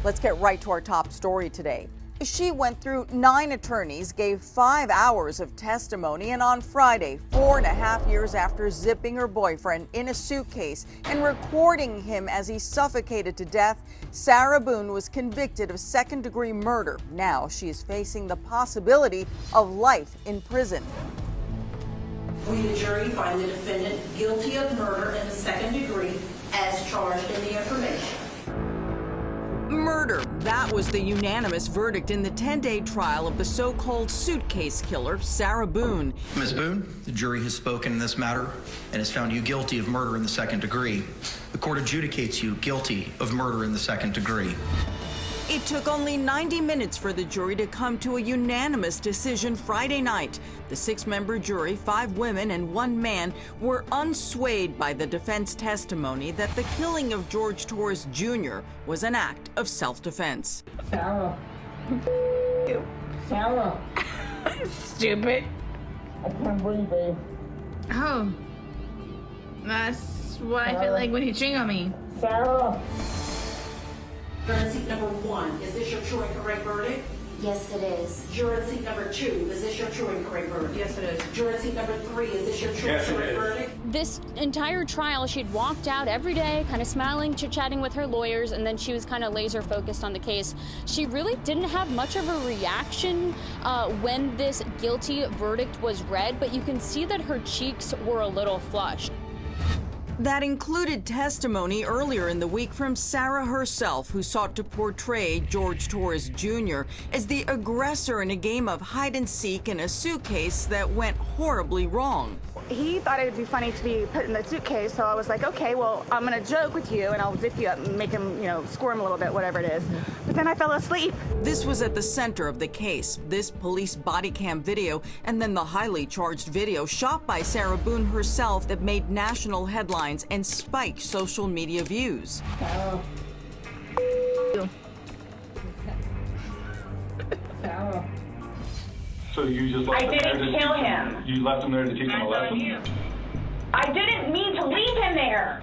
Let's get right to our top story today. She went through 9 attorneys, gave 5 hours of testimony, and on Friday, 4.5 years after zipping her boyfriend in a suitcase and recording him as he suffocated to death, Sarah Boone was convicted of second-degree murder. Now she is facing the possibility of life in prison. We, the jury, find the defendant guilty of murder in the second degree as charged in the information. Murder. That was the unanimous verdict in the 10-day trial of the so-called suitcase killer, Sarah Boone. Ms. Boone, the jury has spoken in this matter and has found you guilty of murder in the second degree. The court adjudicates you guilty of murder in the second degree. It took only 90 minutes for the jury to come to a unanimous decision Friday night. The 6-member jury, 5 women and 1 man, were unswayed by the defense testimony that the killing of Jorge Torres Jr. was an act of self-defense. Sarah. Sarah. Stupid. I can't breathe, babe. Oh. That's what I feel like when you ching on me. Sarah. Juror seat number 1, is this your true and correct verdict? Yes, it is. Juror seat number 2, is this your true and correct verdict? Yes, it is. Juror seat number 3, is this your true and correct verdict? This entire trial, she'd walked out every day, kind of smiling, chit-chatting with her lawyers, and then she was kind of laser focused on the case. She really didn't have much of a reaction when this guilty verdict was read, but you can see that her cheeks were a little flushed. That included testimony earlier in the week from Sarah herself, who sought to portray Jorge Torres Jr. as the aggressor in a game of hide-and-seek in a suitcase that went horribly wrong. He thought it would be funny to be put in the suitcase, so I was like, okay, well, I'm gonna joke with you and I'll zip you up and make him, squirm a little bit, whatever it is. But then I fell asleep. This was at the center of the case, this police body cam video, and then the highly charged video shot by Sarah Boone herself that made national headlines and spiked social media views. Sarah. So you just left I him there didn't to kill teach him. You left him there to teach him a lesson? I didn't mean to leave him there.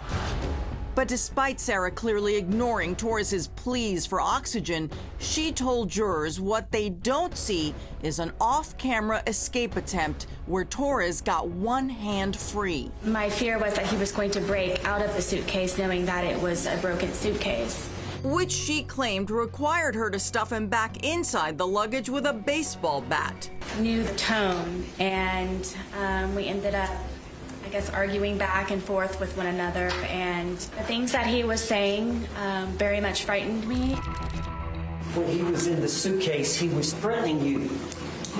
But despite Sarah clearly ignoring Torres's pleas for oxygen, she told jurors what they don't see is an off-camera escape attempt where Torres got one hand free. My fear was that he was going to break out of the suitcase knowing that it was a broken suitcase, which she claimed required her to stuff him back inside the luggage with a baseball bat. Knew the tone, and we ended up, I guess, arguing back and forth with one another, and the things that he was saying very much frightened me. When he was in the suitcase, he was threatening you.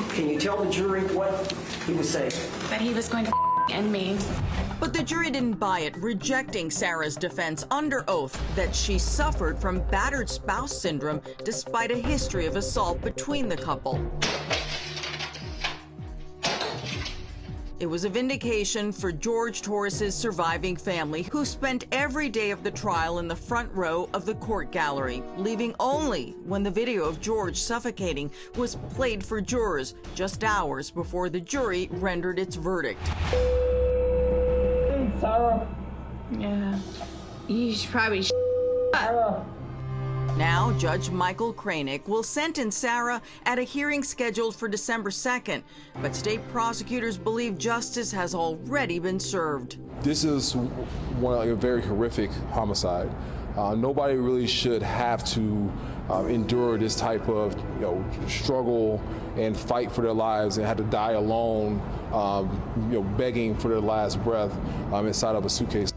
Can you tell the jury what he was saying? That he was going to end me. But the jury didn't buy it, rejecting Sarah's defense under oath that she suffered from battered spouse syndrome despite a history of assault between the couple. It was a vindication for Jorge Torres' surviving family, who spent every day of the trial in the front row of the court gallery, leaving only when the video of Jorge suffocating was played for jurors just hours before the jury rendered its verdict. Sarah. Yeah. You should probably Sarah. Now, Judge Michael Kranick will sentence Sarah at a hearing scheduled for December 2nd, but state prosecutors believe justice has already been served. This is a very horrific homicide. Nobody really should have to endure this type of struggle and fight for their lives and have to die alone, begging for their last breath inside of a suitcase.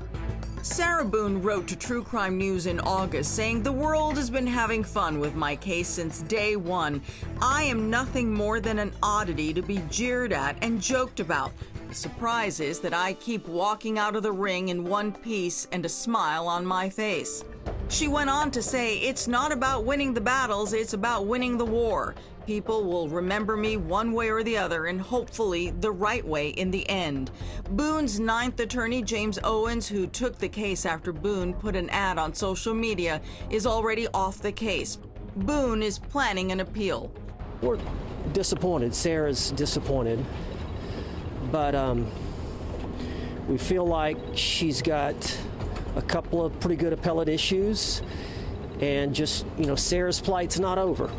Sarah Boone wrote to True Crime News in August, saying, "The world has been having fun with my case since day one. I am nothing more than an oddity to be jeered at and joked about. The surprise is that I keep walking out of the ring in one piece and a smile on my face." She went on to say, "It's not about winning the battles, it's about winning the war. People will remember me one way or the other, and hopefully the right way in the end." Boone's 9th attorney, James Owens, who took the case after Boone put an ad on social media, is already off the case. Boone is planning an appeal. We're disappointed. Sarah's disappointed. But we feel like she's got a couple of pretty good appellate issues, and just, Sarah's plight's not over.